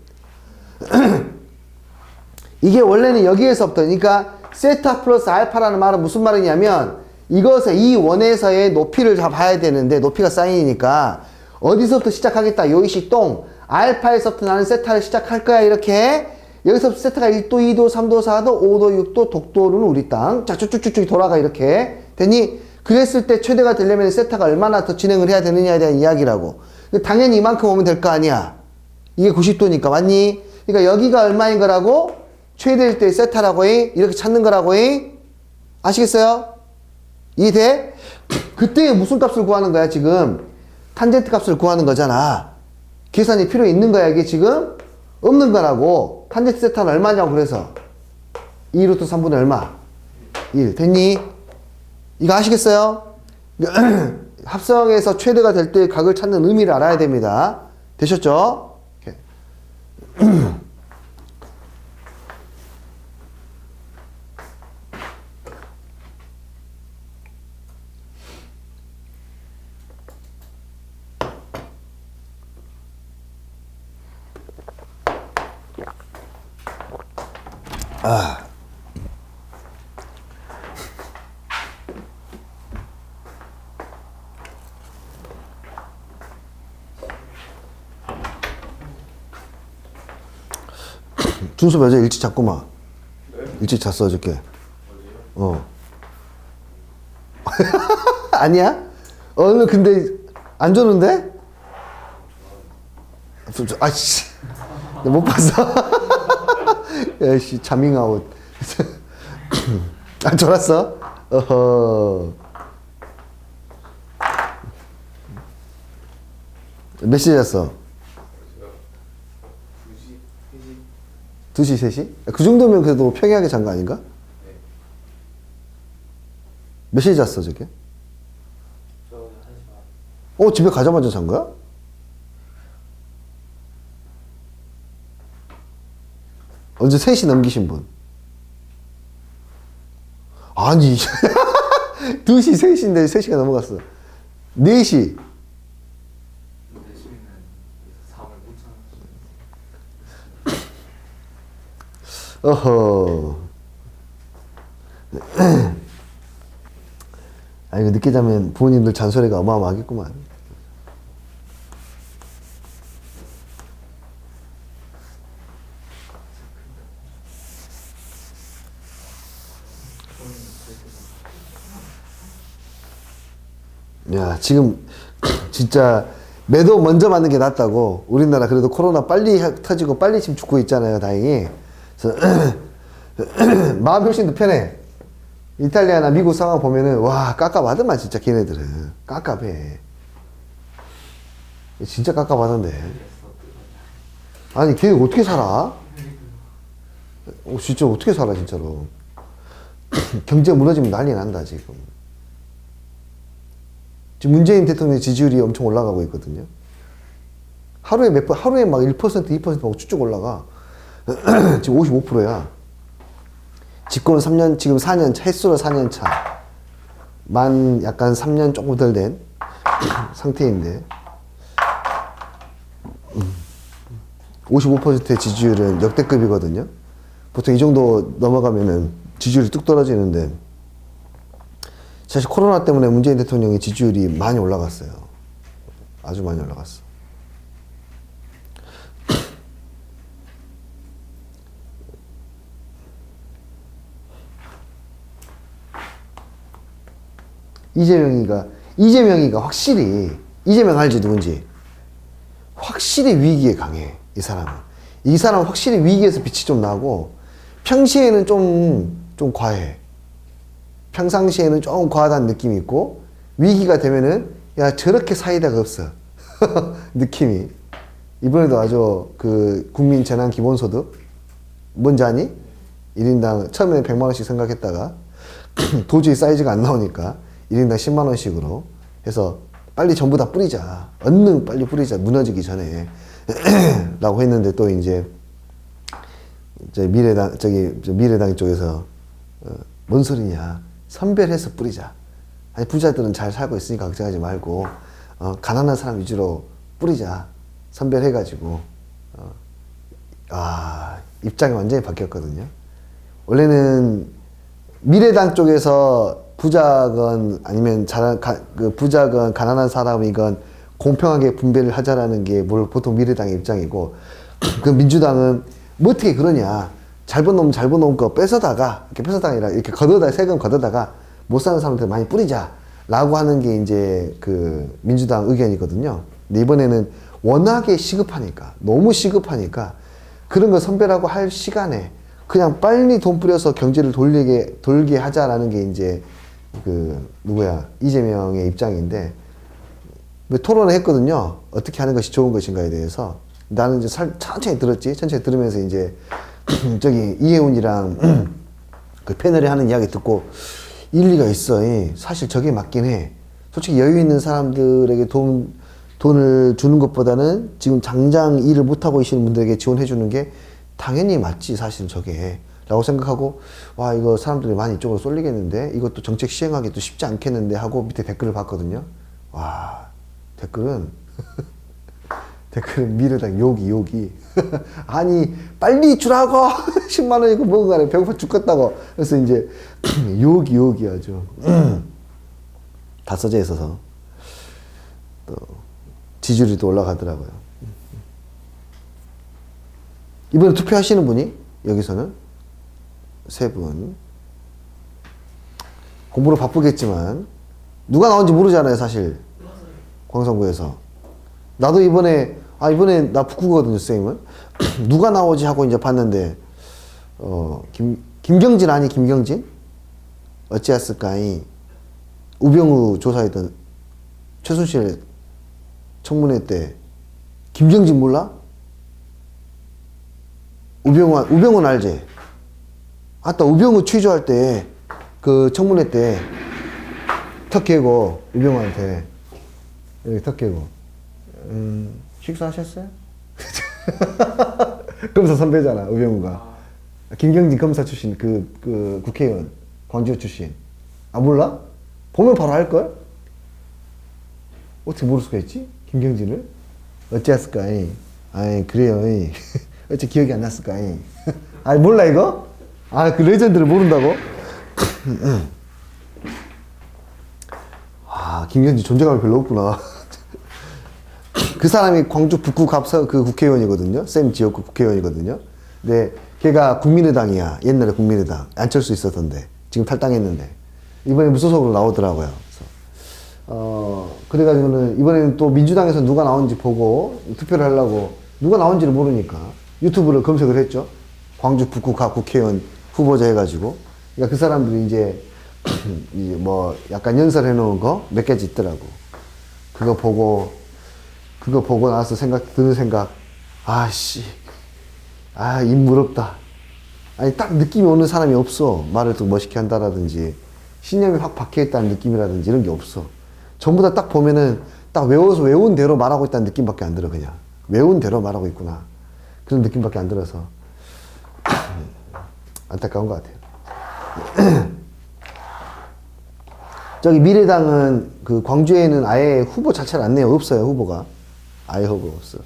S1: 이게 원래는 여기에서부터 그러니까 세타 플러스 알파라는 말은 무슨 말이냐면 이것의 이 원에서의 높이를 다 봐야 되는데 높이가 사인이니까 어디서부터 시작하겠다. 요이시 똥. 알파에서부터 나는 세타를 시작할 거야. 이렇게. 여기서부터 세타가 1도, 2도, 3도, 4도, 5도, 6도, 독도는 우리 땅. 자, 쭉쭉쭉쭉 돌아가. 이렇게. 됐니? 그랬을 때 최대가 되려면 세타가 얼마나 더 진행을 해야 되느냐에 대한 이야기라고. 당연히 이만큼 오면 될 거 아니야. 이게 90도니까. 맞니? 그러니까 여기가 얼마인 거라고? 최대일 때 세타라고 해. 이렇게 찾는 거라고 해. 아시겠어요? 이해돼? 그때 무슨 값을 구하는 거야, 지금? 탄젠트 값을 구하는 거잖아. 계산이 필요 있는 거야, 이게 지금? 없는 거라고. 탄젠트 세타는 얼마냐고, 그래서. 2 루트 3분의 얼마? 1. 됐니? 이거 아시겠어요? 합성에서 최대가 될 때 각을 찾는 의미를 알아야 됩니다. 되셨죠? 아. 준수 어제 일찍 잤구만. 네? 일찍 잤어 어저께. 어. 아니야? 오늘 근데 안 줬는데? 아씨, 못 봤어. 야씨, 자밍아웃. 안 졸았어? 어허. 몇 시에 잤어? 2시, 3시? 그 정도면 그래도 평이하게 잔 거 아닌가? 네. 몇 시에 잤어, 저게?
S2: 저 1시 반.
S1: 집에 가자마자 잔 거야? 언제 3시 넘기신 분? 아니 2시 3시인데 3시가 넘어갔어. 4시.
S2: 내시면은 4월 5천 원.
S1: 어허. 아, 이거 늦게 자면 부모님들 잔소리가 어마어마하겠구만. 야, 지금 진짜 매도 먼저 맞는 게 낫다고. 우리나라 그래도 코로나 빨리 터지고 빨리 지금 죽고 있잖아요, 다행히. 그래서 마음 훨씬 더 편해. 이탈리아나 미국 상황 보면은 와 깝깝하더만 진짜 걔네들은 깝깝해. 진짜 깝깝하던데. 아니 걔 어떻게 살아? 진짜 어떻게 살아 진짜로. 경제 무너지면 난리 난다 지금. 지금 문재인 대통령 지지율이 엄청 올라가고 있거든요. 하루에 하루에 막 1%, 2%막 쭉쭉 올라가. 지금 55%야. 집권 3년, 지금 4년 차, 횟수로 4년 차. 만 약간 3년 조금 덜 된 상태인데. 55%의 지지율은 역대급이거든요. 보통 이 정도 넘어가면은 지지율이 뚝 떨어지는데, 사실 코로나 때문에 문재인 대통령의 지지율이 많이 올라갔어요. 아주 많이 올라갔어. 이재명이가 확실히, 이재명 알지, 누군지? 확실히 위기에 강해, 이 사람은. 이 사람은 확실히 위기에서 빛이 좀 나고, 평시에는 좀 과해. 평상시에는 좀 과하다는 느낌이 있고, 위기가 되면은, 야, 저렇게 사이다가 없어. 느낌이. 이번에도 아주 그 국민 재난 기본소득, 뭔지 아니? 1인당 처음에는 100만원씩 생각했다가, 도저히 사이즈가 안 나오니까, 1인당 10만원씩으로 해서 빨리 전부 다 뿌리자. 얼른 빨리 뿌리자. 무너지기 전에. 라고 했는데 또 이제, 미래당 쪽에서, 뭔 소리냐. 선별해서 뿌리자. 아니, 부자들은 잘 살고 있으니까 걱정하지 말고, 가난한 사람 위주로 뿌리자. 선별해가지고, 입장이 완전히 바뀌었거든요. 원래는 미래당 쪽에서 부자건 아니면 부자건 가난한 사람이건 공평하게 분배를 하자라는 게 보통 미래당의 입장이고, 그 민주당은 뭐 어떻게 그러냐. 잘 번 놈 거 뺏어다가, 이렇게 세금 걷어다가 못 사는 사람들 많이 뿌리자. 라고 하는 게 이제 그 민주당 의견이거든요. 근데 이번에는 워낙에 시급하니까, 너무 시급하니까 그런 거 선별하고 할 시간에 그냥 빨리 돈 뿌려서 경제를 돌게 하자라는 게 이제 이재명의 입장인데, 토론을 했거든요. 어떻게 하는 것이 좋은 것인가에 대해서. 나는 이제 천천히 들었지. 천천히 들으면서 이제, 이혜훈이랑 그 패널에 하는 이야기 듣고, 일리가 있어. 사실 저게 맞긴 해. 솔직히 여유 있는 사람들에게 돈을 주는 것보다는 지금 당장 일을 못하고 계시는 분들에게 지원해 주는 게 당연히 맞지, 사실 저게. 라고 생각하고, 와, 이거 사람들이 많이 이쪽으로 쏠리겠는데? 이것도 정책 시행하기도 쉽지 않겠는데? 하고 밑에 댓글을 봤거든요. 와, 댓글은 미래당 욕이. 아니, 빨리 주라고! 10만원이고 뭔가 안 해. 배고파 죽겠다고. 그래서 이제, 욕이 아주. 다 써져 있어서. 또, 지지율이 또 올라가더라고요. 이번에 투표하시는 분이, 여기서는, 3분. 공부로 바쁘겠지만, 누가 나온지 모르잖아요, 사실. 광성구에서. 나도 이번에 나 북구거든요, 쌤은. 누가 나오지 하고 이제 봤는데, 김경진 아니, 김경진? 어찌했을까이? 우병우 조사했던 최순실 청문회 때, 김경진 몰라? 우병우는 알지? 아따, 우병우 취조할 때, 그 청문회 때, 턱 깨고, 우병우한테, 여기 턱 깨고, 식사하셨어요? 그러면서 선배잖아, 우병우가. 김경진 검사 출신 그 국회의원 광주 출신. 아 몰라? 보면 바로 알걸? 어떻게 모를 수가 있지? 김경진을? 어찌했을까? 아이 그래요. 어째 기억이 안 났을까? 아 몰라 이거? 아 그 레전드를 모른다고? 아 김경진 존재감이 별로 없구나. 그 사람이 광주 북구 갑서 그 국회의원이거든요. 쌤 지역구 국회의원이거든요. 근데 걔가 국민의당이야. 옛날에 국민의당 안철수 있었던데 지금 탈당했는데 이번에 무소속으로 나오더라고요. 그래서 그래가지고는 이번에는 또 민주당에서 누가 나온지 보고 투표를 하려고 누가 나온지를 모르니까 유튜브를 검색을 했죠. 광주 북구 갑 국회의원 후보자 해가지고 그러니까 그 사람들이 이제 뭐 약간 연설해 놓은 거 몇 가지 있더라고. 그거 보고 나서 드는 생각, 아씨, 아, 인물 없다. 아니, 딱 느낌이 오는 사람이 없어. 말을 또 멋있게 한다라든지, 신념이 확 박혀있다는 느낌이라든지 이런 게 없어. 전부 다 딱 보면은 딱 외운 대로 말하고 있다는 느낌밖에 안 들어, 그냥. 외운 대로 말하고 있구나. 그런 느낌밖에 안 들어서. 안타까운 것 같아요. 저기 미래당은 그 광주에는 아예 후보 자체를 안 내요. 없어요, 후보가. 아예 후보가 없어.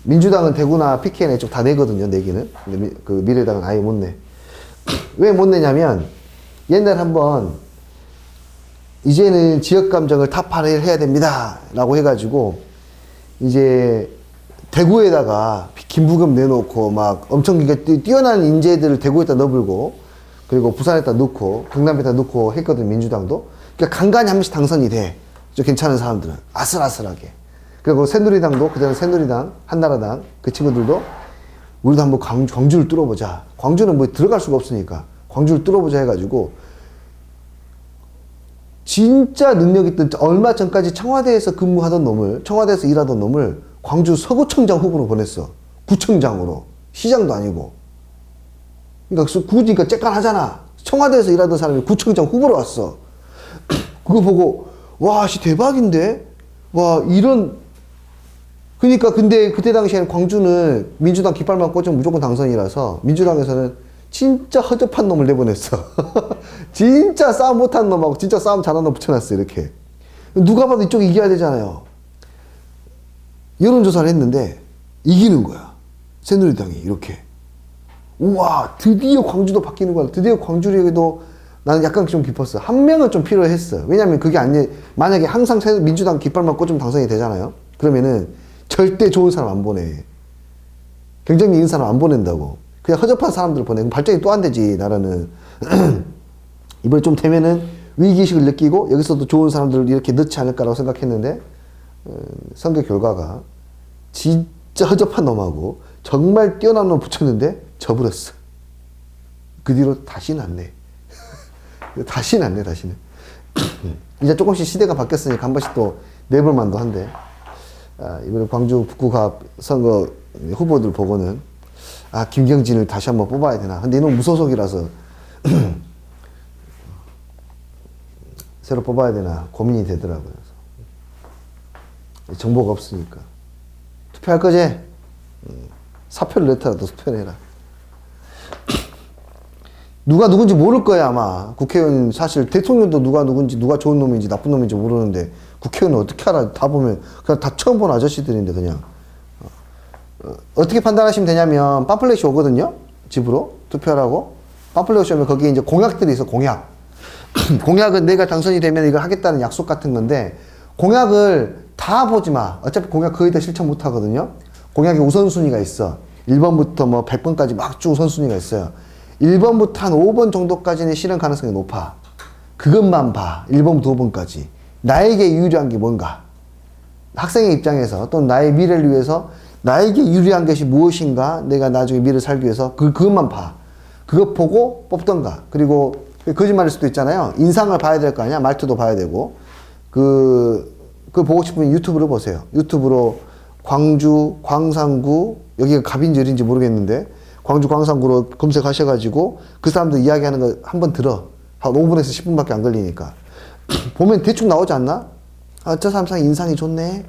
S1: 민주당은 대구나 PK나 이쪽 다 내거든요, 내기는. 근데 그 미래당은 아예 못 내. 왜 못 내냐면, 옛날 한번, 이제는 지역 감정을 타파를 해야 됩니다. 라고 해가지고, 이제, 대구에다가 김부겸 내놓고, 막 엄청 뛰어난 인재들을 대구에다 넣어불고, 그리고 부산에다 넣고, 경남에다 넣고 했거든, 민주당도. 그러니까 간간히 한 번씩 당선이 돼. 좀 괜찮은 사람들은. 아슬아슬하게. 그리고 새누리당도, 그때는 새누리당, 한나라당, 그 친구들도 우리도 한번 광주를 뚫어보자. 광주는 뭐 들어갈 수가 없으니까. 광주를 뚫어보자 해가지고, 진짜 능력 있던, 얼마 전까지 청와대에서 근무하던 놈을, 청와대에서 일하던 놈을 광주 서구청장 후보로 보냈어. 구청장으로. 시장도 아니고. 그러니까 굳이 쬐깐하잖아. 청와대에서 일하던 사람이 구청장 후보로 왔어. 그거 보고 와, 씨 대박인데? 와, 이런. 그러니까 근데 그때 당시에는 광주는 민주당 깃발만 꽂으면 무조건 당선이라서 민주당에서는 진짜 허접한 놈을 내보냈어. 진짜 싸움 못한 놈하고 진짜 싸움 잘하는 놈 붙여놨어, 이렇게. 누가 봐도 이쪽이 이겨야 되잖아요. 여론조사를 했는데 이기는 거야. 새누리당이 이렇게. 우와, 드디어 광주도 바뀌는 거야. 드디어 광주력에도 나는 약간 좀 깊었어. 한 명은 좀 필요했어. 왜냐면 그게 만약에 항상 민주당 깃발만 꽂으면 당선이 되잖아요. 그러면은 절대 좋은 사람 안 보내. 경쟁력 있는 사람 안 보낸다고. 그냥 허접한 사람들 보내. 그럼 발전이 또 안 되지, 나라는. 이번에 좀 되면은 위기의식을 느끼고 여기서도 좋은 사람들을 이렇게 넣지 않을까라고 생각했는데, 선거 결과가 진짜 허접한 놈하고 정말 뛰어난 놈 붙였는데 져버렸어. 그 뒤로 다시는 안 내. 다시는 안 내, 다시는. 이제 조금씩 시대가 바뀌었으니까 한 번씩 또 내볼 만도 한데, 이번에 광주 북구갑 선거 후보들 보고는, 김경진을 다시 한번 뽑아야 되나. 근데 이놈 무소속이라서, 새로 뽑아야 되나 고민이 되더라고요. 정보가 없으니까. 투표할 거지? 사표를 냈더라도 투표를 해라. 누가 누군지 모를 거야, 아마. 국회의원, 사실 대통령도 누가 누군지, 누가 좋은 놈인지 나쁜 놈인지 모르는데, 국회의원은 어떻게 알아? 다 보면, 그냥 다 처음 본 아저씨들인데, 그냥. 어떻게 판단하시면 되냐면, 팜플렛이 오거든요? 집으로. 투표하라고. 팜플렛이 오면 거기에 이제 공약들이 있어, 공약. 공약은 내가 당선이 되면 이걸 하겠다는 약속 같은 건데, 공약을 다 보지 마. 어차피 공약 거의 다 실천 못 하거든요? 공약에 우선순위가 있어. 1번부터 뭐 100번까지 막 쭉 우선순위가 있어요. 1번부터 한 5번 정도까지는 실현 가능성이 높아. 그것만 봐. 1번부터 5번까지. 나에게 유리한 게 뭔가. 학생의 입장에서 또는 나의 미래를 위해서 나에게 유리한 것이 무엇인가. 내가 나중에 미래를 살기 위해서 그것만 봐. 그거 보고 뽑던가. 그리고 거짓말일 수도 있잖아요. 인상을 봐야 될 거 아니야. 말투도 봐야 되고. 그거 보고 싶으면 유튜브로 보세요. 유튜브로 광주 광산구, 여기가 갑인지 어딘지 모르겠는데, 광주 광산구로 검색하셔가지고 그 사람들 이야기하는 거 한번 들어. 한 5분에서 10분밖에 안 걸리니까. 보면 대충 나오지 않나? 저 사람 상 인상이 좋네.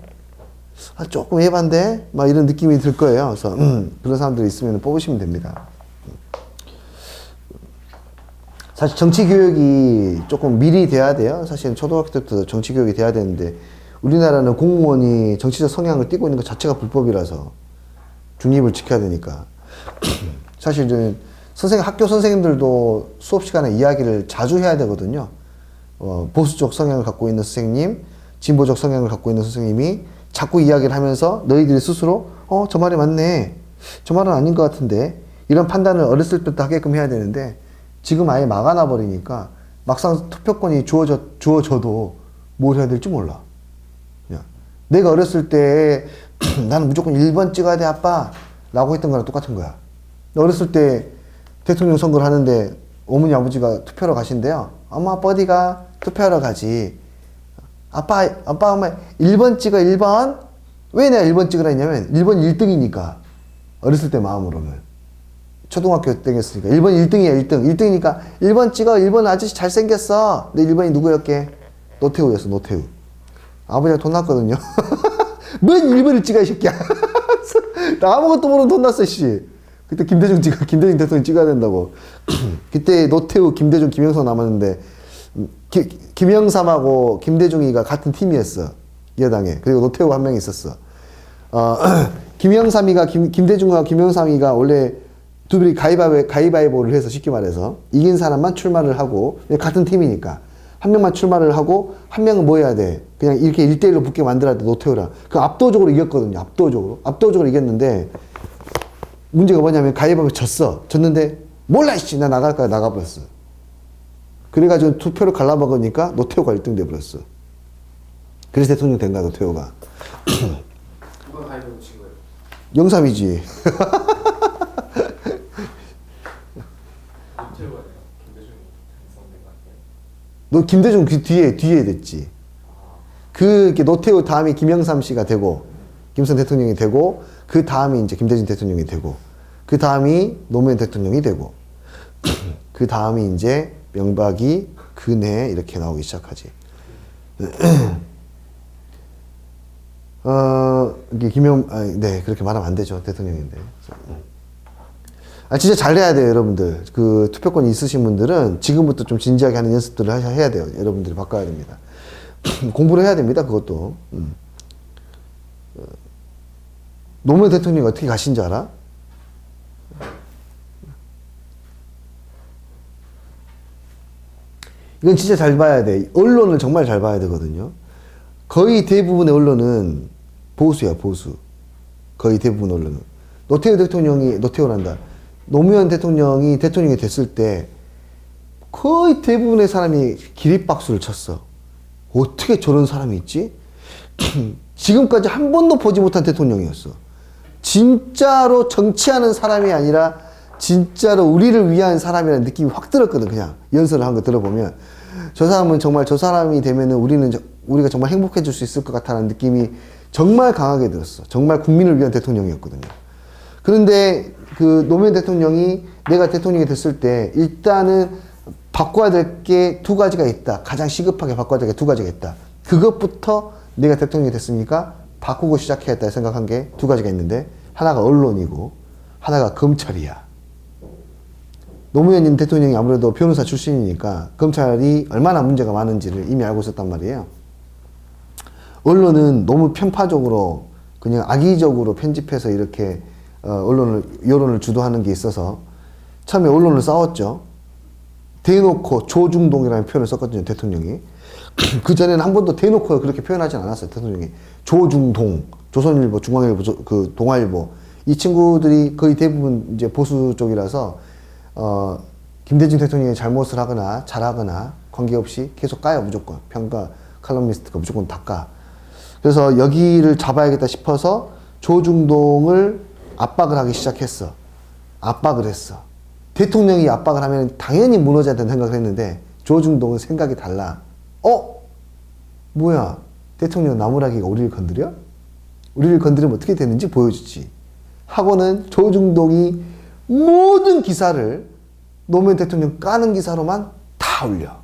S1: 조금 예반데? 막 이런 느낌이 들 거예요. 그래서 그런 사람들이 있으면 뽑으시면 됩니다. 사실 정치 교육이 조금 미리 돼야 돼요. 사실 초등학교 때부터 정치 교육이 돼야 되는데 우리나라는 공무원이 정치적 성향을 띠고 있는 것 자체가 불법이라서 중립을 지켜야 되니까 사실 이제 학교 선생님들도 수업 시간에 이야기를 자주 해야 되거든요. 보수적 성향을 갖고 있는 선생님, 진보적 성향을 갖고 있는 선생님이 자꾸 이야기를 하면서 너희들이 스스로 저 말이 맞네. 저 말은 아닌 것 같은데 이런 판단을 어렸을 때부터 하게끔 해야 되는데 지금 아예 막아놔 버리니까 막상 투표권이 주어져도 뭘 해야 될지 몰라. 그냥 내가 어렸을 때 나는 무조건 1번 찍어야 돼 아빠 라고 했던 거랑 똑같은 거야. 어렸을 때 대통령 선거를 하는데 어머니 아버지가 투표하러 가신대요. 엄마 아빠 어디가? 투표하러 가지. 아빠 엄마 1번 찍어 1번. 왜 내가 1번 찍으라 했냐면 1번 1등이니까 어렸을 때 마음으로는 초등학교 때였으니까 1번 1등이야 1등 1등이니까 1번 찍어 1번 아저씨 잘생겼어. 내 1번이 누구였게? 노태우였어 노태우. 아버지가 돈 났거든요. 뭔 1번을 찍어 이 새끼야. 나 아무것도 모르는 돈 났어 씨. 그때 김대중 대통령 찍어야 된다고. 그때 노태우 김대중 김영삼 남았는데 김영삼하고 김대중이가 같은 팀이었어 여당에. 그리고 노태우 한 명 있었어. 김영삼이가 김대중과 김영삼이가 원래 둘이 가위바위보를 해서 쉽게 말해서 이긴 사람만 출마를 하고 같은 팀이니까 한 명만 출마를 하고 한 명은 뭐 해야 돼? 그냥 이렇게 1대1로 붙게 만들어야 돼 노태우랑. 그 압도적으로 이겼거든요. 압도적으로 이겼는데 문제가 뭐냐면 가위바위보 졌는데 몰라 씨 나 나갈 거야 나가버렸어. 그래가지고 투표를 갈라먹으니까 노태우가 1등 돼버렸어. 그래서 대통령 된 거야 노태우가.
S2: 누가 가위바위보 친 거예요?
S1: 영삼이지.
S2: 노태우가 아니라 김대중이 당선된 거 아니에요?
S1: 너 김대중 그 뒤에 됐지. 그 노태우 다음이 김영삼 씨가 되고 김일성 대통령이 되고 그 다음이 이제 김대중 대통령이 되고 그 다음이 노무현 대통령이 되고 그 다음이 이제 명박이 근해 이렇게 나오기 시작하지. 이게 네 그렇게 말하면 안 되죠 대통령인데. 진짜 잘해야 돼요 여러분들. 그 투표권이 있으신 분들은 지금부터 좀 진지하게 하는 연습들을 해야 돼요. 여러분들이 바꿔야 됩니다. 공부를 해야 됩니다 그것도. 노무현 대통령이 어떻게 가신 줄 알아? 이건 진짜 잘 봐야 돼. 언론을 정말 잘 봐야 되거든요. 거의 대부분의 언론은 보수야 보수. 거의 대부분 언론은. 노무현 대통령이 됐을 때 거의 대부분의 사람이 기립박수를 쳤어. 어떻게 저런 사람이 있지? 지금까지 한 번도 보지 못한 대통령이었어. 진짜로 정치하는 사람이 아니라 진짜로 우리를 위한 사람이라는 느낌이 확 들었거든. 그냥 연설을 한 거 들어보면 저 사람은 정말 저 사람이 되면은 우리가 정말 행복해질 수 있을 것 같다는 느낌이 정말 강하게 들었어. 정말 국민을 위한 대통령이었거든요. 그런데 그 노무현 대통령이 내가 대통령이 됐을 때 일단은 바꿔야 될 게 두 가지가 있다. 가장 시급하게 바꿔야 될 게 두 가지가 있다. 그것부터 내가 대통령이 됐으니까 바꾸고 시작해야겠다 생각한 게 두 가지가 있는데 하나가 언론이고 하나가 검찰이야. 노무현 대통령이 아무래도 변호사 출신이니까 검찰이 얼마나 문제가 많은지를 이미 알고 있었단 말이에요. 언론은 너무 편파적으로 그냥 악의적으로 편집해서 이렇게 여론을 주도하는 게 있어서 처음에 언론을 싸웠죠. 대놓고 조중동이라는 표현을 썼거든요, 대통령이. 그 전에는 한 번도 대놓고 그렇게 표현하진 않았어요, 대통령이. 조중동, 조선일보, 중앙일보, 그 동아일보. 이 친구들이 거의 대부분 이제 보수 쪽이라서, 김대중 대통령이 잘못을 하거나 잘하거나 관계없이 계속 까요, 무조건. 평가, 칼럼니스트가 무조건 다 까. 그래서 여기를 잡아야겠다 싶어서 조중동을 압박을 하기 시작했어. 압박을 했어. 대통령이 압박을 하면 당연히 무너져야 된다는 생각을 했는데 조중동은 생각이 달라. 뭐야? 대통령 나무라기가 우리를 건드려? 우리를 건드리면 어떻게 되는지 보여주지. 하고는 조중동이 모든 기사를 노무현 대통령 까는 기사로만 다 올려.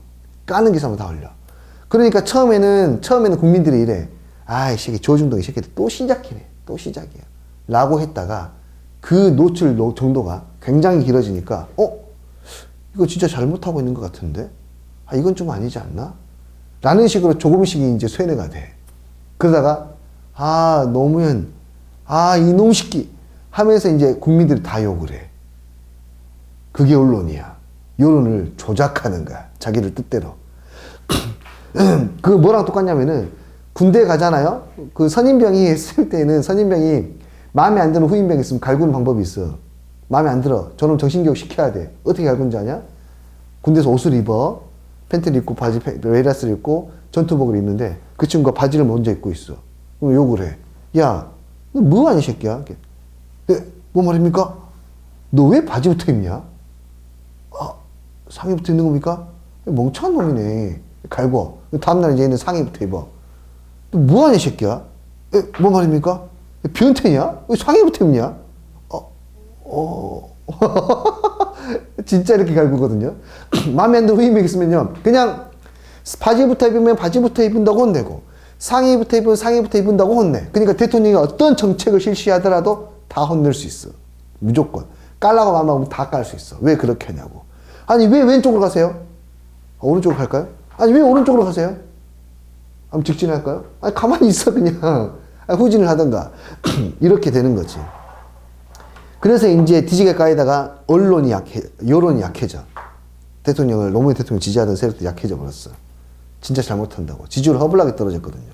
S1: 까는 기사로만 다 올려. 그러니까 처음에는 국민들이 이래. 이 새끼 조중동 이 새끼 또 시작이네. 또 시작이야. 라고 했다가 그 노출 정도가 굉장히 길어지니까 이거 진짜 잘못하고 있는 것 같은데? 아, 이건 좀 아니지 않나? 라는 식으로 조금씩 이제 쇠뇌가 돼. 그러다가, 아, 노무현, 아, 이놈 새끼 하면서 이제 국민들이 다 욕을 해. 그게 언론이야. 여론을 조작하는 거야. 자기를 뜻대로. 그 뭐랑 똑같냐면은 군대 가잖아요. 그 선임병이 했을 때는 선임병이 마음에 안 드는 후임병이 있으면 갈구는 방법이 있어. 마음에 안 들어. 저놈 정신교육 시켜야 돼. 어떻게 갈구는지 아냐? 군대에서 옷을 입어. 팬티를 입고 바지, 레이라스를 입고 전투복을 입는데 그 친구가 바지를 먼저 입고 있어. 그럼 욕을 해. 야, 너 뭐하니 새끼야? 네, 뭐 말입니까? 너 왜 바지부터 입냐? 아, 상의부터 입는 겁니까? 멍청한 놈이네. 갈고. 다음날 이제 얘는 상의부터 입어. 너 뭐하냐 새끼야? 에, 뭐 말입니까? 변태냐? 왜 상의부터 입냐? 진짜 이렇게 갈구거든요. 마음에 안 드는 후임이 있으면요. 그냥 바지부터 입으면 바지부터 입은다고 혼내고 상의부터 입으면 상의부터 입은다고 혼내. 그러니까 대통령이 어떤 정책을 실시하더라도 다 혼낼 수 있어. 무조건. 깔라고 마음하면 다 깔 수 있어. 왜 그렇게 하냐고. 아니 왜 왼쪽으로 가세요? 오른쪽으로 갈까요? 아니 왜 오른쪽으로 가세요? 한번 직진할까요? 아니 가만히 있어 그냥. 후진을 하던가. 이렇게 되는 거지. 그래서 이제 뒤지게 까이다가 언론이 여론이 약해져. 노무현 대통령 지지하던 세력도 약해져 버렸어. 진짜 잘못한다고. 지지율 허블나게 떨어졌거든요.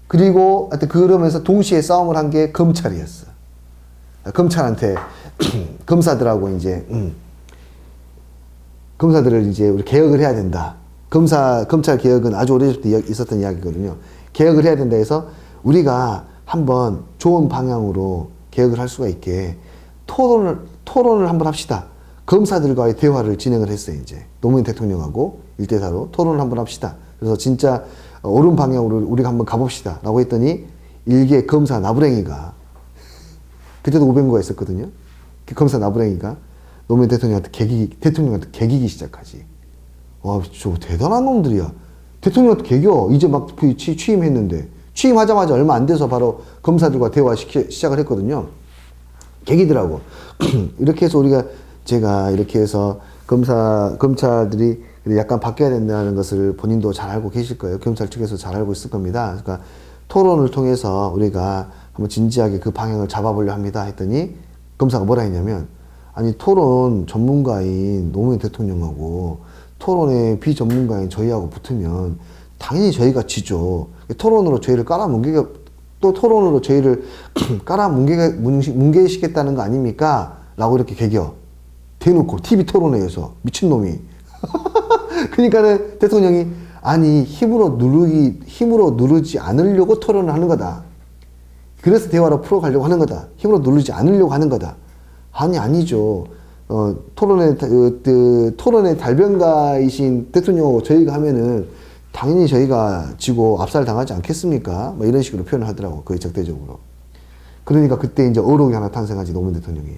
S1: 그리고 하여튼 그러면서 동시에 싸움을 한 게 검찰이었어. 검찰한테 검사들하고 이제 검사들을 이제 우리 개혁을 해야 된다. 검찰 개혁은 아주 오래전부터 있었던 이야기거든요. 개혁을 해야 된다 해서 우리가 한번 좋은 방향으로 개혁을 할 수가 있게 토론을 한번 합시다. 검사들과의 대화를 진행을 했어요, 이제. 노무현 대통령하고 1대4로 토론을 한번 합시다. 그래서 진짜 옳은 방향으로 우리가 한번 가봅시다. 라고 했더니 일개 검사 나부랭이가 그때도 오병구가 있었거든요. 그 검사 나부랭이가 노무현 대통령한테 개기기 시작하지. 와, 저 대단한 놈들이야. 대통령한테 개겨. 이제 막 취임했는데. 취임하자마자 얼마 안 돼서 바로 검사들과 대화 시작을 했거든요. 계기더라고. 이렇게 해서 제가 이렇게 해서 검찰들이 약간 바뀌어야 된다는 것을 본인도 잘 알고 계실 거예요. 검찰 측에서 잘 알고 있을 겁니다. 그러니까 토론을 통해서 우리가 한번 진지하게 그 방향을 잡아보려 합니다. 했더니 검사가 뭐라 했냐면, 아니, 토론 전문가인 노무현 대통령하고 토론의 비전문가인 저희하고 붙으면 당연히 저희가 지죠. 토론으로 저희를 또 토론으로 저희를 뭉개시겠다는 거 아닙니까? 라고 이렇게 개겨. 대놓고, TV 토론회에서. 미친놈이. 그러니까는 대통령이, 아니, 힘으로 누르지 않으려고 토론을 하는 거다. 그래서 대화로 풀어가려고 하는 거다. 힘으로 누르지 않으려고 하는 거다. 아니, 아니죠. 토론의 달변가이신 대통령하고 저희가 하면은 당연히 저희가 지고 압살 당하지 않겠습니까? 뭐 이런 식으로 표현을 하더라고. 거의 적대적으로. 그러니까 그때 이제 어록이 하나 탄생하지, 노무현 대통령이.